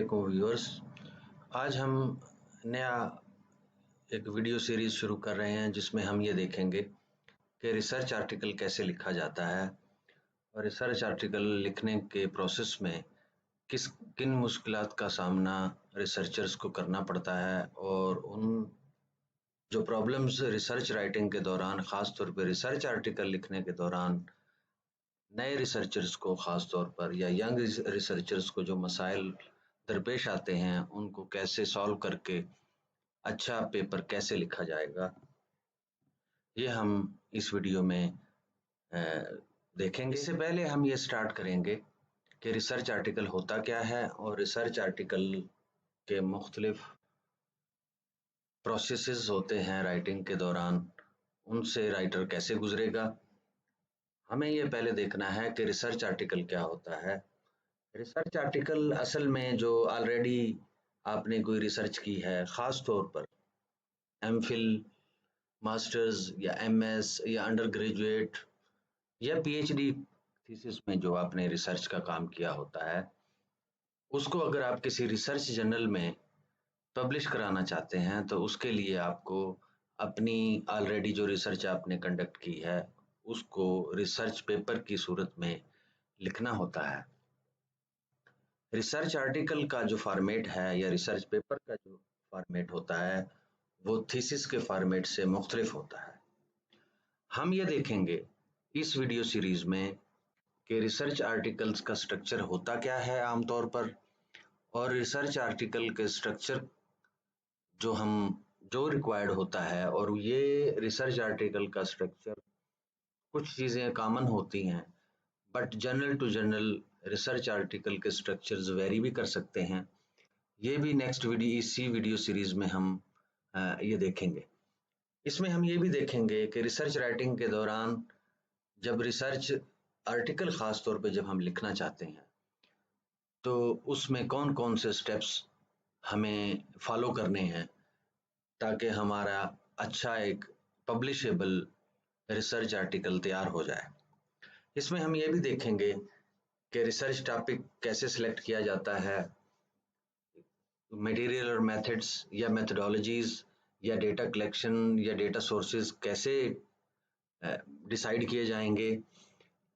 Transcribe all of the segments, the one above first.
को व्यूअर्स, आज हम नया एक वीडियो सीरीज शुरू कर रहे हैं जिसमें हम ये देखेंगे कि रिसर्च आर्टिकल कैसे लिखा जाता है और रिसर्च आर्टिकल लिखने के प्रोसेस में किन मुश्किलात का सामना रिसर्चर्स को करना पड़ता है और उन जो प्रॉब्लम्स रिसर्च राइटिंग के दौरान, ख़ास तौर पे रिसर्च आर्टिकल लिखने के दौरान नए रिसर्चर्स को ख़ास तौर पर या यंग रिसर्चर्स को जो मसाइल दरपेश आते हैं उनको कैसे सॉल्व करके अच्छा पेपर कैसे लिखा जाएगा, ये हम इस वीडियो में देखेंगे। इससे पहले हम ये स्टार्ट करेंगे कि रिसर्च आर्टिकल होता क्या है और रिसर्च आर्टिकल के मुख्तलिफ प्रोसेसेस होते हैं राइटिंग के दौरान, उनसे राइटर कैसे गुजरेगा। हमें ये पहले देखना है कि रिसर्च आर्टिकल क्या होता है। रिसर्च आर्टिकल असल में जो ऑलरेडी आपने कोई रिसर्च की है, ख़ास तौर पर एमफिल, मास्टर्स या एमएस या अंडर ग्रेजुएट या पीएचडी थीसिस में जो आपने रिसर्च का काम किया होता है, उसको अगर आप किसी रिसर्च जर्नल में पब्लिश कराना चाहते हैं तो उसके लिए आपको अपनी ऑलरेडी जो रिसर्च आपने कंडक्ट की है उसको रिसर्च पेपर की सूरत में लिखना होता है। रिसर्च आर्टिकल का जो फॉर्मेट है या रिसर्च पेपर का जो फॉर्मेट होता है वो थीसिस के फॉर्मेट से मुख्तलिफ होता है। हम ये देखेंगे इस वीडियो सीरीज में कि रिसर्च आर्टिकल्स का स्ट्रक्चर होता क्या है आमतौर पर, और रिसर्च आर्टिकल के स्ट्रक्चर जो रिक्वायर्ड होता है, और ये रिसर्च आर्टिकल का स्ट्रक्चर कुछ चीज़ें कॉमन होती हैं but journal to journal research article के स्ट्रक्चर्स वेरी भी कर सकते हैं। ये भी इसी वीडियो सीरीज में हम ये देखेंगे। इसमें हम ये भी देखेंगे कि रिसर्च राइटिंग के दौरान जब रिसर्च आर्टिकल ख़ास तौर पे जब हम लिखना चाहते हैं तो उसमें कौन कौन से स्टेप्स हमें फॉलो करने हैं ताकि हमारा अच्छा एक पब्लिशेबल रिसर्च आर्टिकल तैयार हो जाए। इसमें हम ये भी देखेंगे कि रिसर्च टॉपिक कैसे सिलेक्ट किया जाता है, मटेरियल और मेथड्स या मेथडोलॉजीज या डेटा कलेक्शन या डेटा सोर्सेज कैसे डिसाइड किए जाएंगे,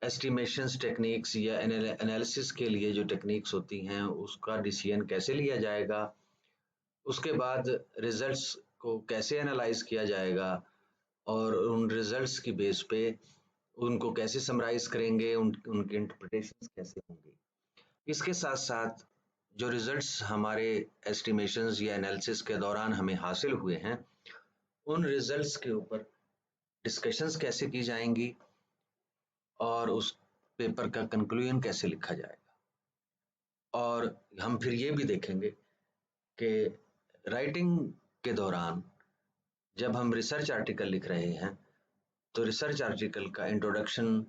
एस्टिमेशंस टेक्निक्स या एनालिसिस के लिए जो टेक्निक्स होती हैं उसका डिसीजन कैसे लिया जाएगा, उसके बाद रिजल्ट्स को कैसे एनालाइज किया जाएगा और उन रिजल्ट्स की बेस पे उनको कैसे समराइज करेंगे, उनके इंटरप्रिटेशंस कैसे होंगे। इसके साथ साथ जो रिजल्ट्स हमारे एस्टिमेशंस या एनालिसिस के दौरान हमें हासिल हुए हैं उन रिजल्ट्स के ऊपर डिस्कशंस कैसे की जाएंगी और उस पेपर का कंक्लूजन कैसे लिखा जाएगा। और हम फिर ये भी देखेंगे कि राइटिंग के दौरान जब हम रिसर्च आर्टिकल लिख रहे हैं तो रिसर्च आर्टिकल का इंट्रोडक्शन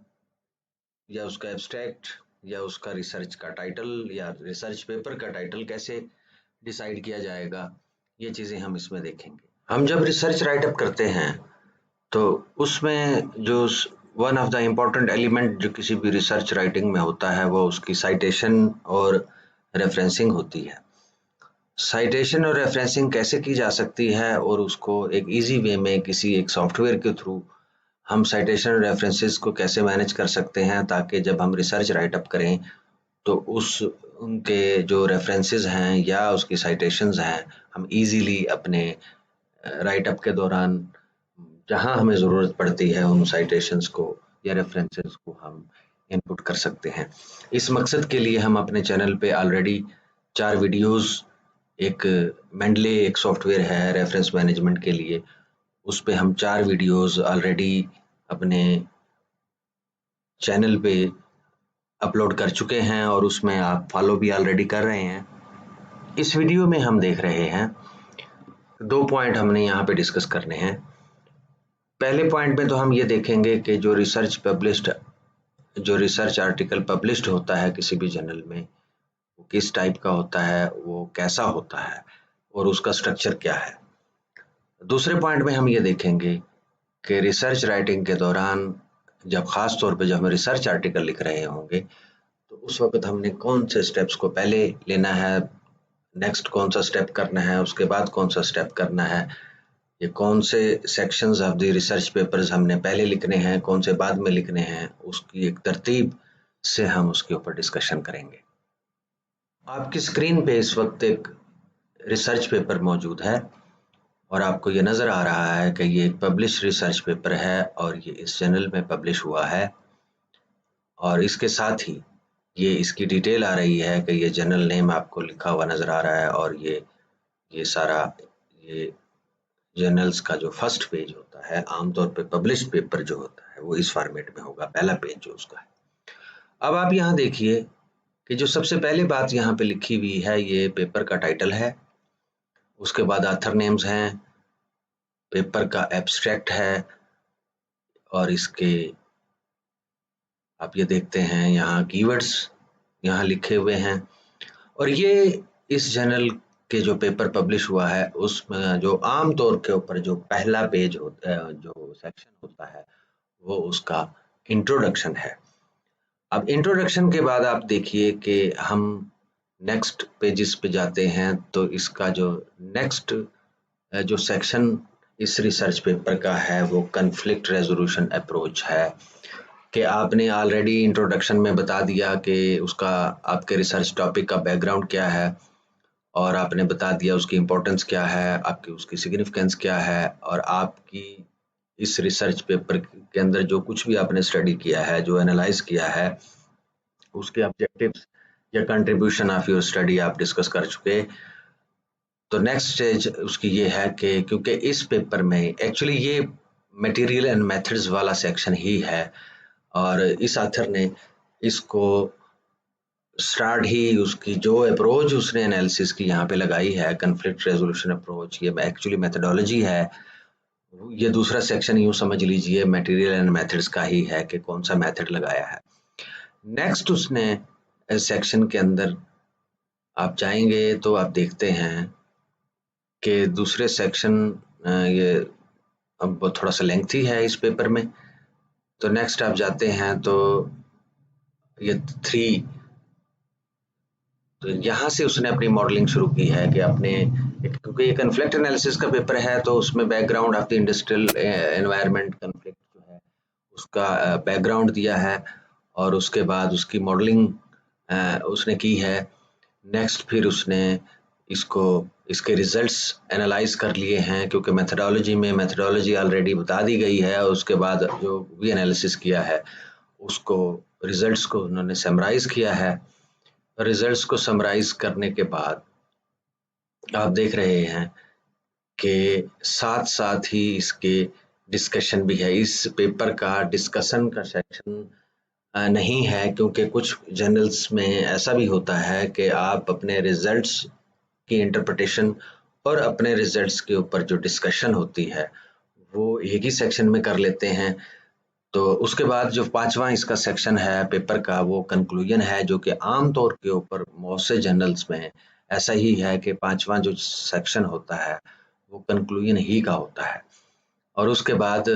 या उसका एब्स्ट्रैक्ट या उसका रिसर्च का टाइटल या रिसर्च पेपर का टाइटल कैसे डिसाइड किया जाएगा, ये चीज़ें हम इसमें देखेंगे। हम जब रिसर्च राइटअप करते हैं तो उसमें जो one of the important element जो किसी भी रिसर्च राइटिंग में होता है वो उसकी साइटेशन और रेफरेंसिंग होती है। साइटेशन और रेफरेंसिंग कैसे की जा सकती है और उसको एक इजी वे में किसी एक सॉफ्टवेयर के थ्रू हम साइटेशन और रेफरेंसेस को कैसे मैनेज कर सकते हैं ताकि जब हम रिसर्च राइटअप करें तो उनके जो रेफरेंसेस हैं या उसकी साइटेशंस हैं हम इजीली अपने राइटअप के दौरान जहां हमें ज़रूरत पड़ती है उन साइटेशंस को या रेफरेंसेस को हम इनपुट कर सकते हैं। इस मकसद के लिए हम अपने चैनल पे ऑलरेडी 4 वीडियोस, एक मेंडले एक सॉफ्टवेयर है रेफरेंस मैनेजमेंट के लिए, उस पे हम 4 वीडियोस ऑलरेडी अपने चैनल पे अपलोड कर चुके हैं और उसमें आप फॉलो भी ऑलरेडी कर रहे हैं। इस वीडियो में हम देख रहे हैं 2 पॉइंट हमने यहाँ पे डिस्कस करने हैं। पहले पॉइंट में तो हम ये देखेंगे कि जो रिसर्च आर्टिकल पब्लिश्ड होता है किसी भी जर्नल में वो किस टाइप का होता है, वो कैसा होता है और उसका स्ट्रक्चर क्या है। दूसरे पॉइंट में हम ये देखेंगे कि रिसर्च राइटिंग के दौरान जब ख़ास तौर पे जब हम रिसर्च आर्टिकल लिख रहे होंगे तो उस वक्त हमने कौन से स्टेप्स को पहले लेना है नेक्स्ट कौन सा स्टेप करना है, उसके बाद कौन सा स्टेप करना है, ये कौन से sections of the research papers हमने पहले लिखने हैं, कौन से बाद में लिखने हैं, उसकी एक तरतीब से हम उसके ऊपर डिस्कशन करेंगे। आपकी स्क्रीन पे इस वक्त एक रिसर्च पेपर मौजूद है और आपको ये नज़र आ रहा है कि ये एक पब्लिश रिसर्च पेपर है और ये इस जर्नल में पब्लिश हुआ है और इसके साथ ही ये इसकी डिटेल आ रही है कि ये जर्नल नेम आपको लिखा हुआ नज़र आ रहा है और ये सारा ये जर्नल्स का जो फर्स्ट पेज होता है, आमतौर पे पब्लिश पेपर जो होता है वो इस फॉर्मेट में होगा, पहला पेज जो उसका है। अब आप यहाँ देखिए कि जो सबसे पहली बात यहाँ पे लिखी हुई है ये पेपर का टाइटल है, उसके बाद ऑथर नेम्स हैं, पेपर का एब्स्ट्रैक्ट है और इसके आप ये देखते हैं यहाँ कीवर्ड्स यहाँ लिखे हुए हैं और ये इस जर्नल के जो पेपर पब्लिश हुआ है उसमें जो आम तौर के ऊपर जो पहला पेज होता है, जो सेक्शन होता है वो उसका इंट्रोडक्शन है। अब इंट्रोडक्शन के बाद आप देखिए कि हम नेक्स्ट पेजेस पे जाते हैं तो इसका जो नेक्स्ट जो सेक्शन इस रिसर्च पेपर का है वो कन्फ्लिक्ट रेजोल्यूशन अप्रोच है कि आपने ऑलरेडी इंट्रोडक्शन में बता दिया कि उसका आपके रिसर्च टॉपिक का बैकग्राउंड क्या है और आपने बता दिया उसकी इम्पोर्टेंस क्या है, आपकी उसकी सिग्निफिकेंस क्या है और आपकी इस रिसर्च पेपर के अंदर जो कुछ भी आपने स्टडी किया है, जो एनालाइज किया है, उसके ऑब्जेक्टिव्स या कंट्रीब्यूशन ऑफ योर स्टडी आप डिस्कस कर चुके। तो नेक्स्ट स्टेज उसकी ये है कि क्योंकि इस पेपर में एक्चुअली ये मटेरियल एंड मेथड्स वाला सेक्शन ही है और इस ऑथर ने इसको स्टार्ट ही उसकी जो अप्रोच उसने एनालिसिस की यहाँ पे लगाई है कन्फ्लिक्ट रेजोल्यूशन अप्रोच, ये एक्चुअली मेथडोलॉजी है। ये दूसरा सेक्शन यूँ समझ लीजिए मटेरियल एंड मेथड्स का ही है कि कौन सा मेथड लगाया है। नेक्स्ट उसने इस सेक्शन के अंदर आप जाएंगे तो आप देखते हैं कि दूसरे सेक्शन ये अब थोड़ा सा लेंथी है इस पेपर में, तो नेक्स्ट आप जाते हैं तो ये 3 तो यहाँ से उसने अपनी मॉडलिंग शुरू की है कि अपने क्योंकि ये कन्फ्लिक्ट एनालिसिस का पेपर है तो उसमें background of the industrial environment conflict जो है उसका बैकग्राउंड दिया है और उसके बाद उसकी मॉडलिंग उसने की है। नेक्स्ट फिर उसने इसको इसके रिजल्ट्स एनालाइज कर लिए हैं क्योंकि मेथडोलॉजी ऑलरेडी बता दी गई है और उसके बाद जो भी एनालिसिस किया है उसको रिजल्ट्स को उन्होंने समराइज किया है। रिजल्ट्स को समराइज करने के बाद आप देख रहे हैं कि साथ साथ ही इसके डिस्कशन भी है। इस पेपर का डिस्कशन का सेक्शन नहीं है क्योंकि कुछ जर्नल्स में ऐसा भी होता है कि आप अपने रिजल्ट्स की इंटरप्रिटेशन और अपने रिजल्ट्स के ऊपर जो डिस्कशन होती है वो एक ही सेक्शन में कर लेते हैं। तो उसके बाद जो 5वां इसका सेक्शन है पेपर का वो कंक्लूजन है जो कि आम तौर के ऊपर बहुत से जर्नल्स में ऐसा ही है कि 5वां जो सेक्शन होता है वो कंक्लूजन ही का होता है। और उसके बाद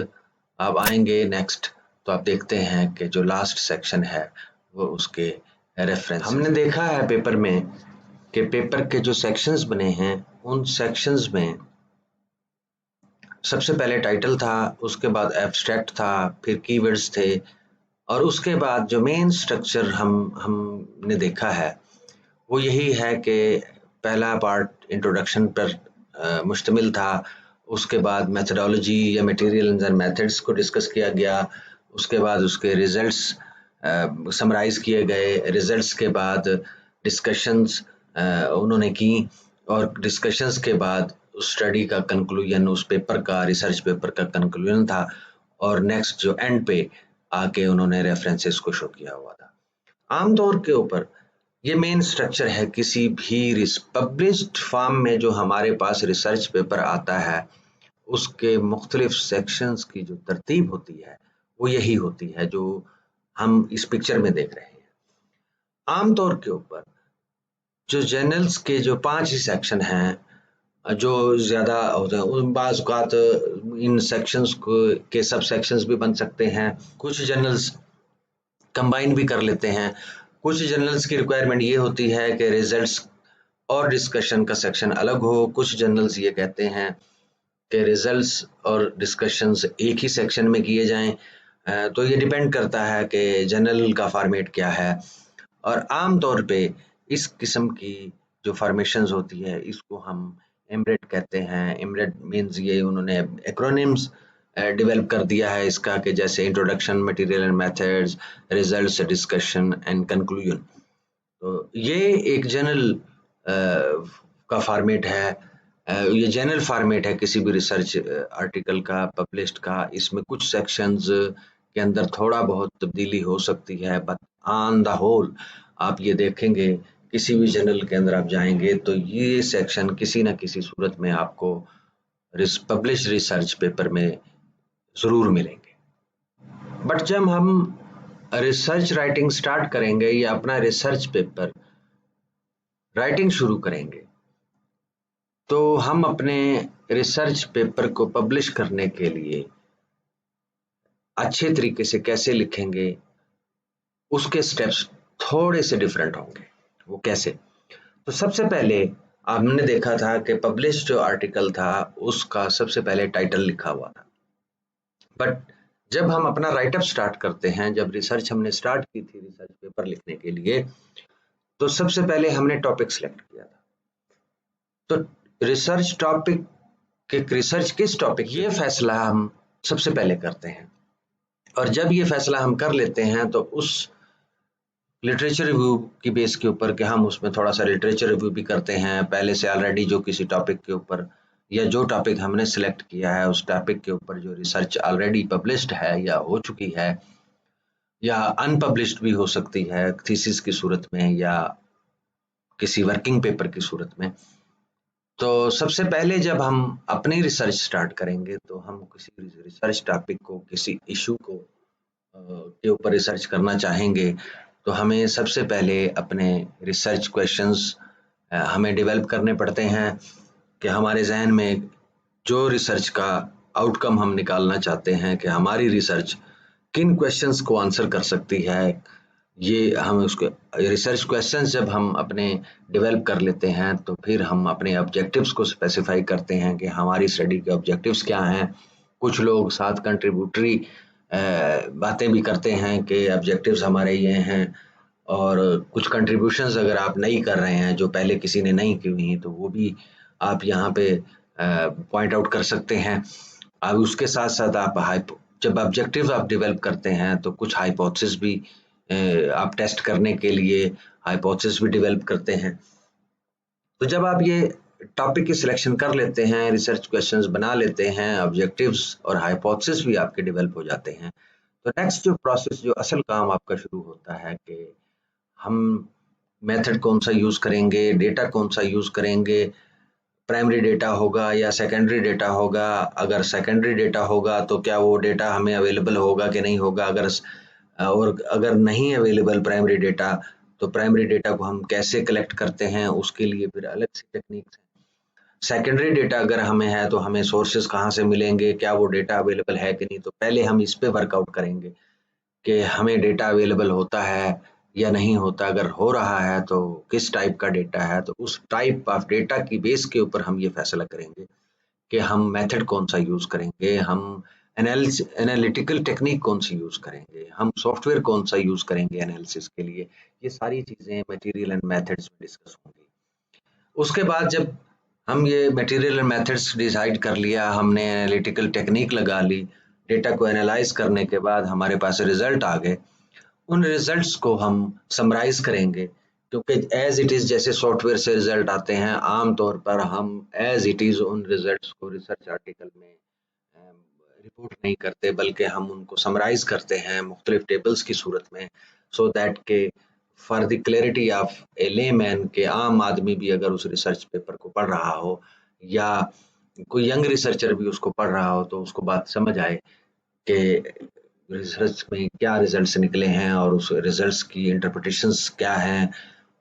आप आएंगे नेक्स्ट तो आप देखते हैं कि जो लास्ट सेक्शन है वो उसके रेफरेंस। हमने देखा है पेपर में कि पेपर के जो सेक्शंस बने हैं उन सेक्शंस में सबसे पहले टाइटल था, उसके बाद एब्स्ट्रैक्ट था, फिर कीवर्ड्स थे और उसके बाद जो मेन स्ट्रक्चर हमने देखा है वो यही है कि पहला पार्ट इंट्रोडक्शन पर मुश्तमिल था, उसके बाद मेथडोलॉजी या मटेरियल एंड मेथड्स को डिस्कस किया गया, उसके बाद उसके रिजल्ट्स समराइज किए गए, रिजल्ट्स के बाद डिस्कशंस उन्होंने की और डिस्कशंस के बाद उस स्टडी का कंक्लूजन उस पेपर का रिसर्च पेपर का कंक्लूजन था और नेक्स्ट जो एंड पे आके उन्होंने रेफरेंसेस को शो किया हुआ था। आमतौर के ऊपर ये मेन स्ट्रक्चर है किसी भी पब्लिश्ड फॉर्म में जो हमारे पास रिसर्च पेपर आता है उसके मुख्तलिफ सेक्शंस की जो तरतीब होती है वो यही होती है जो हम इस पिक्चर में देख रहे हैं। आमतौर के ऊपर जो जर्नल्स के जो 5 ही सेक्शन हैं जो ज़्यादा होते हैं उन बाज़ औक़ात इन सेक्शंस को के सब सेक्शंस भी बन सकते हैं, कुछ जर्नल्स कंबाइन भी कर लेते हैं, कुछ जर्नल्स की रिक्वायरमेंट ये होती है कि रिजल्ट्स और डिस्कशन का सेक्शन अलग हो। कुछ जर्नल्स ये कहते हैं कि रिजल्ट्स और डिस्कशंस एक ही सेक्शन में किए जाएं। तो ये डिपेंड करता है कि जर्नल का फॉर्मेट क्या है। और आम तौर पे इस किस्म की जो फॉर्मेशंस होती है इसको हम एमरेट कहते हैं। एमरेट मींस ये उन्होंने एक्रोनिम्स डेवलप कर दिया है इसका, कि जैसे introduction, material and methods, results, discussion and conclusion. तो ये एक जनरल का फॉर्मेट है। ये जनरल फॉर्मेट है किसी भी रिसर्च आर्टिकल का, पब्लिश्ड का। इसमें कुछ सेक्शंस के अंदर थोड़ा बहुत तब्दीली हो सकती है, बट ऑन द होल आप ये देखेंगे किसी भी जर्नल के अंदर आप जाएंगे तो ये सेक्शन किसी न किसी सूरत में आपको पब्लिश रिसर्च पेपर में ज़रूर मिलेंगे। बट जब हम रिसर्च राइटिंग स्टार्ट करेंगे या अपना रिसर्च पेपर राइटिंग शुरू करेंगे तो हम अपने रिसर्च पेपर को पब्लिश करने के लिए अच्छे तरीके से कैसे लिखेंगे, उसके स्टेप्स थोड़े से डिफरेंट होंगे। वो कैसे? तो सबसे पहले हमने देखा था कि पब्लिश जो आर्टिकल था उसका सबसे पहले टाइटल लिखा हुआ था। बट जब हम अपना राइटअप स्टार्ट करते हैं, जब रिसर्च हमने स्टार्ट की थी रिसर्च पेपर लिखने के लिए, तो सबसे पहले हमने टॉपिक सेलेक्ट किया था। तो रिसर्च टॉपिक कि रिसर्च किस टॉपिक, ये फैसला हम सबसे पहले करते हैं। और जब ये फैसला हम कर लेते हैं तो उस लिटरेचर रिव्यू की बेस के ऊपर, कि हम उसमें थोड़ा सा लिटरेचर रिव्यू भी करते हैं पहले से ऑलरेडी, जो किसी टॉपिक के ऊपर या जो टॉपिक हमने सिलेक्ट किया है उस टॉपिक के ऊपर जो रिसर्च ऑलरेडी पब्लिश्ड है या हो चुकी है या अनपब्लिश्ड भी हो सकती है थीसिस की सूरत में या किसी वर्किंग पेपर की सूरत में। तो सबसे पहले जब हम अपनी रिसर्च स्टार्ट करेंगे तो हम किसी रिसर्च टॉपिक को, किसी इशू को के ऊपर रिसर्च करना चाहेंगे तो हमें सबसे पहले अपने रिसर्च क्वेश्चंस हमें डेवलप करने पड़ते हैं कि हमारे जहन में जो रिसर्च का आउटकम हम निकालना चाहते हैं कि हमारी रिसर्च किन क्वेश्चंस को आंसर कर सकती है। ये हम उसको रिसर्च क्वेश्चंस जब हम अपने डेवलप कर लेते हैं तो फिर हम अपने ऑब्जेक्टिव्स को स्पेसिफाई करते हैं कि हमारी स्टडी के ऑब्जेक्टिव्स क्या हैं। कुछ लोग साथ कंट्रीब्यूटरी बातें भी करते हैं कि ऑब्जेक्टिव्स हमारे ये हैं, और कुछ कंट्रीब्यूशंस अगर आप नहीं कर रहे हैं जो पहले किसी ने नहीं की हुई तो वो भी आप यहाँ पे पॉइंट आउट कर सकते हैं। अब उसके साथ साथ आप जब ऑब्जेक्टिव आप डेवलप करते हैं तो कुछ हाइपोथेसिस भी आप टेस्ट करने के लिए हाइपोथेसिस भी डेवलप करते हैं। तो जब आप ये टॉपिक की सिलेक्शन कर लेते हैं, रिसर्च क्वेश्चंस बना लेते हैं, ऑब्जेक्टिव्स और हाइपोथेसिस भी आपके डेवलप हो जाते हैं, तो नेक्स्ट जो प्रोसेस, जो असल काम आपका शुरू होता है कि हम मेथड कौन सा यूज़ करेंगे, डेटा कौन सा यूज़ करेंगे, प्राइमरी डेटा होगा या सेकेंडरी डेटा होगा। अगर सेकेंडरी डेटा होगा तो क्या वो डेटा हमें अवेलेबल होगा कि नहीं होगा, और अगर नहीं अवेलेबल प्राइमरी डेटा तो प्राइमरी डेटा को हम कैसे कलेक्ट करते हैं, उसके लिए फिर अलग सी टेक्निक्स हैं। सेकेंडरी डेटा अगर हमें है तो हमें सोर्सेज कहाँ से मिलेंगे, क्या वो डेटा अवेलेबल है कि नहीं। तो पहले हम इस पे वर्कआउट करेंगे कि हमें डेटा अवेलेबल होता है या नहीं होता, अगर हो रहा है तो किस टाइप का डेटा है। तो उस टाइप ऑफ डेटा की बेस के ऊपर हम ये फैसला करेंगे कि हम मेथड कौन सा यूज़ करेंगे, हम एनालिटिकल टेक्निक कौन सी यूज़ करेंगे, हम सॉफ्टवेयर कौन सा यूज़ करेंगे एनालिसिस के लिए। ये सारी चीज़ें मटेरियल एंड मेथड्स में डिस्कस होंगी। उसके बाद जब हम ये मटेरियल एंड मेथड्स डिसाइड कर लिया, हमने एनालिटिकल टेक्निक लगा ली, डेटा को एनालाइज करने के बाद हमारे पास रिजल्ट आ गए, उन रिजल्ट्स को हम समराइज करेंगे। क्योंकि एज इट इज़ जैसे सॉफ्टवेयर से रिजल्ट आते हैं, आमतौर पर हम एज इट इज़ उन रिजल्ट्स को रिसर्च आर्टिकल में रिपोर्ट नहीं करते, बल्कि हम उनको समराइज करते हैं मुख्तलिफ टेबल्स की सूरत में, सो दैट के for the clarity of A layman, के आम आदमी भी अगर उस रिसर्च पेपर को पढ़ रहा हो या कोई यंग रिसर्चर भी उसको पढ़ रहा हो तो उसको बात समझ आए कि रिसर्च में क्या रिजल्ट्स निकले हैं और उस रिजल्ट्स की इंटरप्रिटेशंस क्या हैं,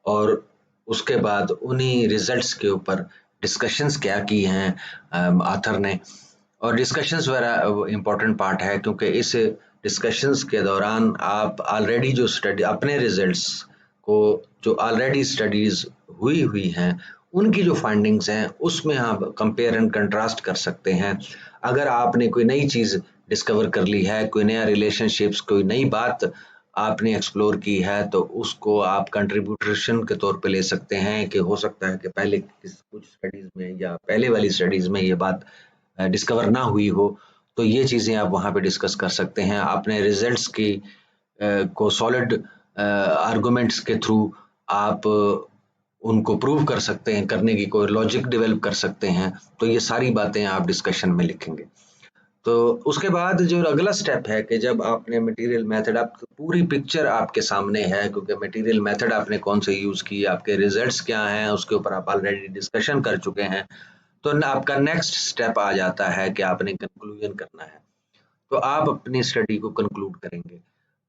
और उसके बाद उन्हीं रिजल्ट्स के ऊपर डिस्कशंस क्या की हैं ऑथर ने। और डिस्कशंस वगैरह इम्पोर्टेंट पार्ट है, क्योंकि इस डिस्कशंस के दौरान आप ऑलरेडी जो स्टडी अपने रिजल्ट्स को, जो ऑलरेडी स्टडीज़ हुई हैं, उनकी जो फाइंडिंग्स हैं उसमें आप कंपेयर एंड कंट्रास्ट कर सकते हैं। अगर आपने कोई नई चीज़ डिस्कवर कर ली है, कोई नया रिलेशनशिप्स, कोई नई बात आपने एक्सप्लोर की है, तो उसको आप कंट्रीब्यूशन के तौर पे ले सकते हैं कि हो सकता है कि पहले कुछ स्टडीज़ में या पहले वाली स्टडीज़ में ये बात डिस्कवर ना हुई हो, तो ये चीज़ें आप वहाँ पे डिस्कस कर सकते हैं। अपने रिजल्ट्स की को सॉलिड आर्गुमेंट्स के थ्रू आप उनको प्रूव कर सकते हैं, करने की कोई लॉजिक डेवलप कर सकते हैं। तो ये सारी बातें आप डिस्कशन में लिखेंगे। तो उसके बाद जो अगला स्टेप है कि जब आपने मटेरियल मेथड, आप पूरी पिक्चर आपके सामने है, क्योंकि मटेरियल मेथड आपने कौन से यूज किए, आपके रिजल्ट्स क्या हैं, उसके ऊपर आप ऑलरेडी डिस्कशन कर चुके हैं। तो आपका नेक्स्ट स्टेप आ जाता है कि आपने कंक्लूजन करना है। तो आप अपनी स्टडी को कंक्लूड करेंगे,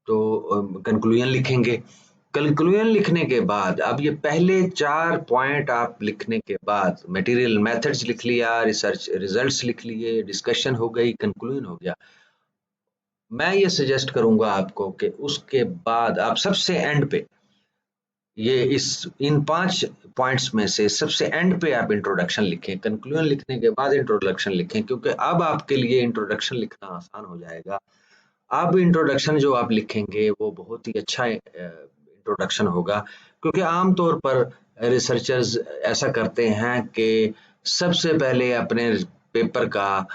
तो कंक्लूजन लिखेंगे। कंक्लूजन लिखने के बाद अब ये पहले 4 पॉइंट आप लिखने के बाद मटेरियल मेथड्स लिख लिया, रिसर्च रिजल्ट्स लिख लिए, डिस्कशन हो गई, कंक्लूजन हो गया। मैं ये सजेस्ट करूंगा आपको कि उसके बाद आप सबसे एंड पे ये इन 5 पॉइंट्स में से सबसे एंड पे आप इंट्रोडक्शन लिखें। कंक्लूजन लिखने के बाद इंट्रोडक्शन लिखें, क्योंकि अब आपके लिए इंट्रोडक्शन लिखना आसान हो जाएगा। अब इंट्रोडक्शन जो आप लिखेंगे वो बहुत ही अच्छा इंट्रोडक्शन होगा, क्योंकि आमतौर पर रिसर्चर्स ऐसा करते हैं कि सबसे पहले अपने पेपर का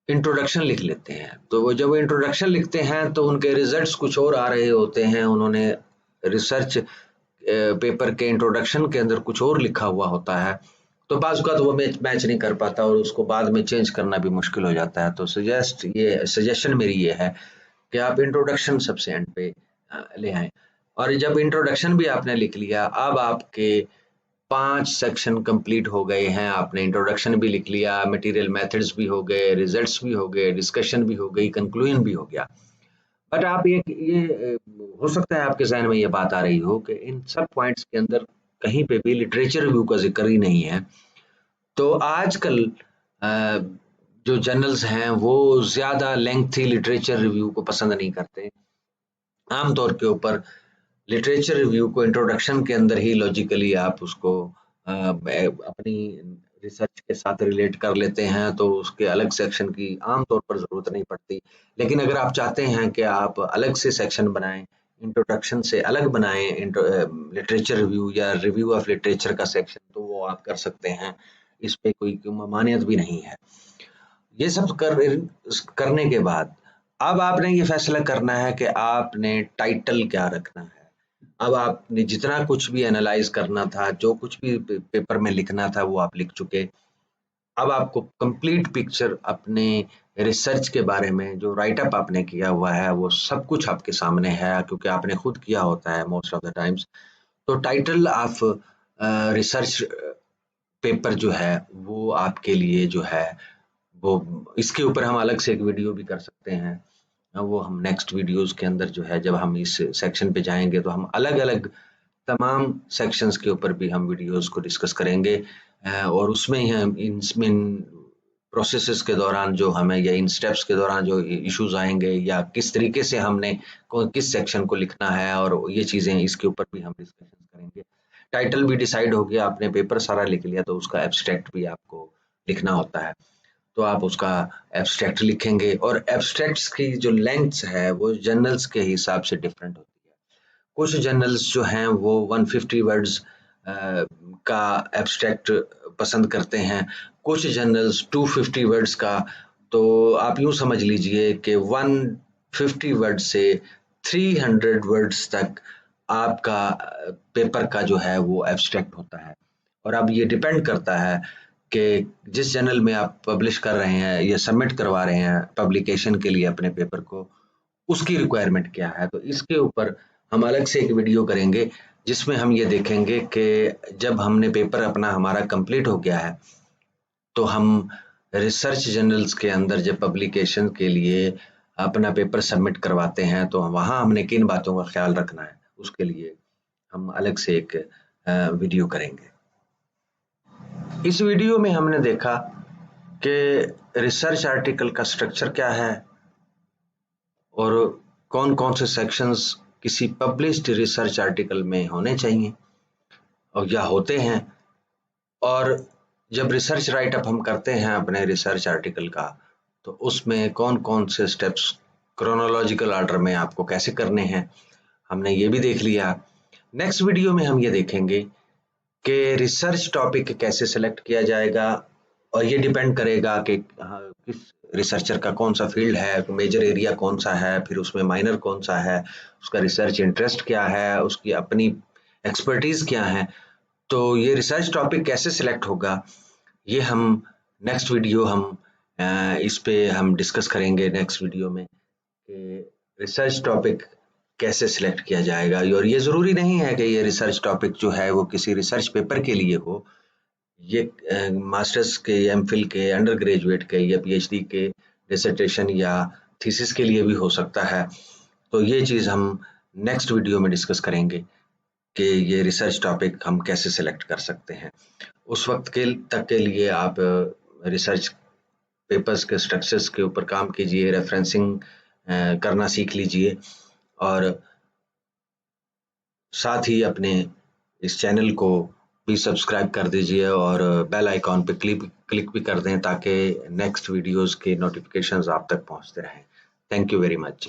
इंट्रोडक्शन लिख लेते हैं। तो वो जब इंट्रोडक्शन लिखते हैं तो उनके रिजल्ट्स कुछ और आ रहे होते हैं, उन्होंने रिसर्च पेपर के इंट्रोडक्शन के अंदर कुछ और लिखा हुआ होता है, तो बाज़ औक़ात वो मैच नहीं कर पाता और उसको बाद में चेंज करना भी मुश्किल हो जाता है। तो सजेशन मेरी ये है कि आप इंट्रोडक्शन सबसे एंड पे ले आएँ। और जब इंट्रोडक्शन भी आपने लिख लिया, अब आपके 5 सेक्शन कंप्लीट हो गए हैं। आपने इंट्रोडक्शन भी लिख लिया, मटेरियल मेथड्स भी हो गए, रिजल्ट्स भी हो गए, डिस्कशन भी हो गई, कंक्लूजन भी हो गया। बट आप हो सकता है आपके ज़हन में ये बात आ रही हो कि इन सब पॉइंट्स के अंदर कहीं पे भी लिटरेचर रिव्यू का ज़िक्र ही नहीं है। तो आजकल जो जर्नल्स हैं वो ज़्यादा लेंथी लिटरेचर रिव्यू को पसंद नहीं करते। आम तौर के ऊपर लिटरेचर रिव्यू को इंट्रोडक्शन के अंदर ही लॉजिकली आप उसको अपनी रिसर्च के साथ रिलेट कर लेते हैं, तो उसके अलग सेक्शन की आम तौर पर ज़रूरत नहीं पड़ती। लेकिन अगर आप चाहते हैं कि आप अलग से सेक्शन बनाएं, इंट्रोडक्शन से अलग बनाएं, लिटरेचर रिव्यू या रिव्यू ऑफ लिटरेचर का सेक्शन, तो वो आप कर सकते हैं। इस पे कोई ममानियत भी नहीं है। ये सब करने के बाद अब आपने ये फैसला करना है कि आपने टाइटल क्या रखना है। अब आपने जितना कुछ भी एनालाइज करना था, जो कुछ भी पेपर में लिखना था, वो आप लिख चुके। अब आपको कंप्लीट पिक्चर अपने रिसर्च के बारे में जो राइट अप आपने किया हुआ है वो सब कुछ आपके सामने है, क्योंकि आपने खुद किया होता है मोस्ट ऑफ द टाइम्स। तो टाइटल ऑफ रिसर्च पेपर जो है वो आपके लिए जो है वो, इसके ऊपर हम अलग से एक वीडियो भी कर सकते हैं। वो हम नेक्स्ट वीडियोस के अंदर जो है, जब हम इस सेक्शन पे जाएंगे तो हम अलग अलग तमाम सेक्शंस के ऊपर भी हम वीडियोस को डिस्कस करेंगे। और उसमें ही हम इन प्रोसेसेस के दौरान जो हमें, या इन स्टेप्स के दौरान जो इश्यूज आएंगे, या किस तरीके से हमने किस सेक्शन को लिखना है, और ये चीज़ें इसके ऊपर भी हम डिस्कशन करेंगे। टाइटल भी डिसाइड हो गया, आपने पेपर सारा लिख लिया, तो उसका एब्स्ट्रैक्ट भी आपको लिखना होता है। तो आप उसका एब्स्ट्रैक्ट लिखेंगे, और एब्स्ट्रैक्ट्स की जो लेंथ है वो जर्नल्स के हिसाब से डिफरेंट होती है। कुछ जर्नल्स जो हैं वो 150 वर्ड्स का एब्स्ट्रैक्ट पसंद करते हैं, कुछ जर्नल्स 250 वर्ड्स का। तो आप यूँ समझ लीजिए कि 150 वर्ड से 300 वर्ड्स तक आपका पेपर का जो है वो एब्स्ट्रैक्ट होता है। और अब ये डिपेंड करता है कि जिस जर्नल में आप पब्लिश कर रहे हैं या सबमिट करवा रहे हैं पब्लिकेशन के लिए अपने पेपर को, उसकी रिक्वायरमेंट क्या है। तो इसके ऊपर हम अलग से एक वीडियो करेंगे, जिसमें हम ये देखेंगे कि जब हमने पेपर अपना हमारा कंप्लीट हो गया है, तो हम रिसर्च जर्नल्स के अंदर जब पब्लिकेशन के लिए अपना पेपर सबमिट करवाते हैं, तो वहाँ हमने किन बातों का ख्याल रखना है, उसके लिए हम अलग से एक वीडियो करेंगे। इस वीडियो में हमने देखा कि रिसर्च आर्टिकल का स्ट्रक्चर क्या है, और कौन कौन से सेक्शंस किसी पब्लिश्ड रिसर्च आर्टिकल में होने चाहिए। और या होते हैं। और जब रिसर्च राइट अप हम करते हैं अपने रिसर्च आर्टिकल का, तो उसमें कौन कौन से स्टेप्स क्रोनोलॉजिकल ऑर्डर में आपको कैसे करने हैं, हमने ये भी देख लिया। नेक्स्ट वीडियो में हम ये देखेंगे कि रिसर्च टॉपिक कैसे सेलेक्ट किया जाएगा, और ये डिपेंड करेगा कि किस रिसर्चर का कौन सा फील्ड है, मेजर एरिया कौन सा है, फिर उसमें माइनर कौन सा है, उसका रिसर्च इंटरेस्ट क्या है, उसकी अपनी एक्सपर्टीज क्या है। तो ये रिसर्च टॉपिक कैसे सिलेक्ट होगा, ये हम नेक्स्ट वीडियो हम इस पे हम डिस्कस करेंगे नेक्स्ट वीडियो में कि रिसर्च टॉपिक कैसे सिलेक्ट किया जाएगा। और ये ज़रूरी नहीं है कि ये रिसर्च टॉपिक जो है वो किसी रिसर्च पेपर के लिए हो, ये मास्टर्स के, एमफिल के, अंडर ग्रेजुएट के या पीएचडी के डिसर्टेशन या थीसिस के लिए भी हो सकता है। तो ये चीज़ हम नेक्स्ट वीडियो में डिस्कस करेंगे कि ये रिसर्च टॉपिक हम कैसे सिलेक्ट कर सकते हैं। उस वक्त के तक के लिए आप रिसर्च पेपर्स के स्ट्रक्चर्स के ऊपर काम कीजिए, रेफरेंसिंग करना सीख लीजिए, और साथ ही अपने इस चैनल को भी सब्सक्राइब कर दीजिए और बेल आइकॉन पे क्लिक भी कर दें ताकि नेक्स्ट वीडियोस के नोटिफिकेशंस आप तक पहुंचते रहें। Thank you very much.